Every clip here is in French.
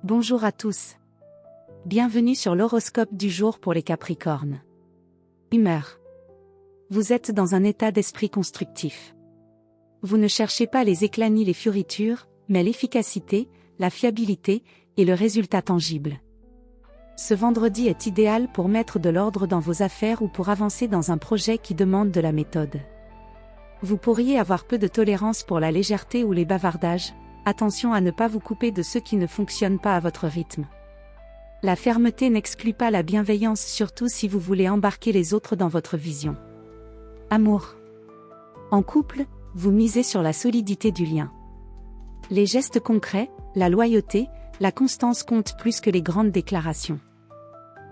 Bonjour à tous. Bienvenue sur l'horoscope du jour pour les Capricornes. Humeur. Vous êtes dans un état d'esprit constructif. Vous ne cherchez pas les éclats ni les fioritures, mais l'efficacité, la fiabilité et le résultat tangible. Ce vendredi est idéal pour mettre de l'ordre dans vos affaires ou pour avancer dans un projet qui demande de la méthode. Vous pourriez avoir peu de tolérance pour la légèreté ou les bavardages. Attention à ne pas vous couper de ceux qui ne fonctionnent pas à votre rythme. La fermeté n'exclut pas la bienveillance, surtout si vous voulez embarquer les autres dans votre vision. Amour. En couple, vous misez sur la solidité du lien. Les gestes concrets, la loyauté, la constance comptent plus que les grandes déclarations.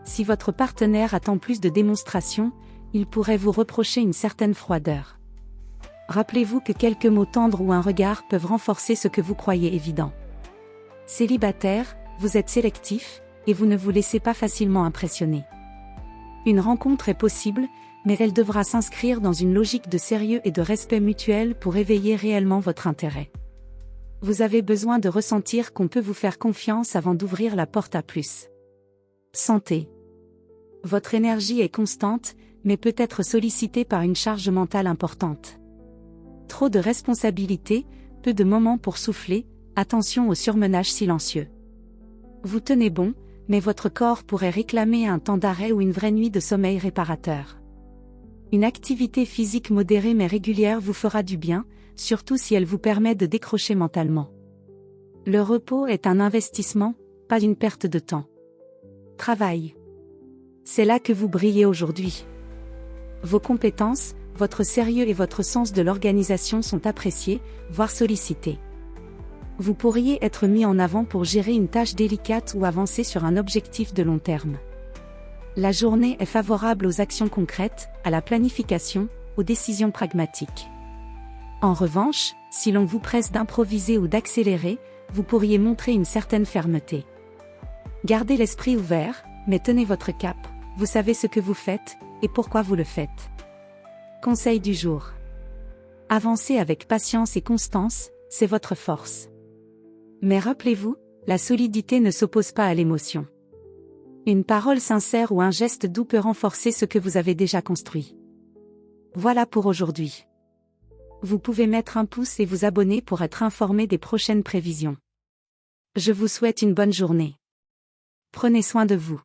Si votre partenaire attend plus de démonstrations, il pourrait vous reprocher une certaine froideur. Rappelez-vous que quelques mots tendres ou un regard peuvent renforcer ce que vous croyez évident. Célibataire, vous êtes sélectif, et vous ne vous laissez pas facilement impressionner. Une rencontre est possible, mais elle devra s'inscrire dans une logique de sérieux et de respect mutuel pour éveiller réellement votre intérêt. Vous avez besoin de ressentir qu'on peut vous faire confiance avant d'ouvrir la porte à plus. Santé. Votre énergie est constante, mais peut être sollicitée par une charge mentale importante. Trop de responsabilités, peu de moments pour souffler, attention au surmenage silencieux. Vous tenez bon, mais votre corps pourrait réclamer un temps d'arrêt ou une vraie nuit de sommeil réparateur. Une activité physique modérée mais régulière vous fera du bien, surtout si elle vous permet de décrocher mentalement. Le repos est un investissement, pas une perte de temps. Travail. C'est là que vous brillez aujourd'hui. Vos compétences, votre sérieux et votre sens de l'organisation sont appréciés, voire sollicités. Vous pourriez être mis en avant pour gérer une tâche délicate ou avancer sur un objectif de long terme. La journée est favorable aux actions concrètes, à la planification, aux décisions pragmatiques. En revanche, si l'on vous presse d'improviser ou d'accélérer, vous pourriez montrer une certaine fermeté. Gardez l'esprit ouvert, mais tenez votre cap, vous savez ce que vous faites, et pourquoi vous le faites. Conseil du jour. Avancez avec patience et constance, c'est votre force. Mais rappelez-vous, la solidité ne s'oppose pas à l'émotion. Une parole sincère ou un geste doux peut renforcer ce que vous avez déjà construit. Voilà pour aujourd'hui. Vous pouvez mettre un pouce et vous abonner pour être informé des prochaines prévisions. Je vous souhaite une bonne journée. Prenez soin de vous.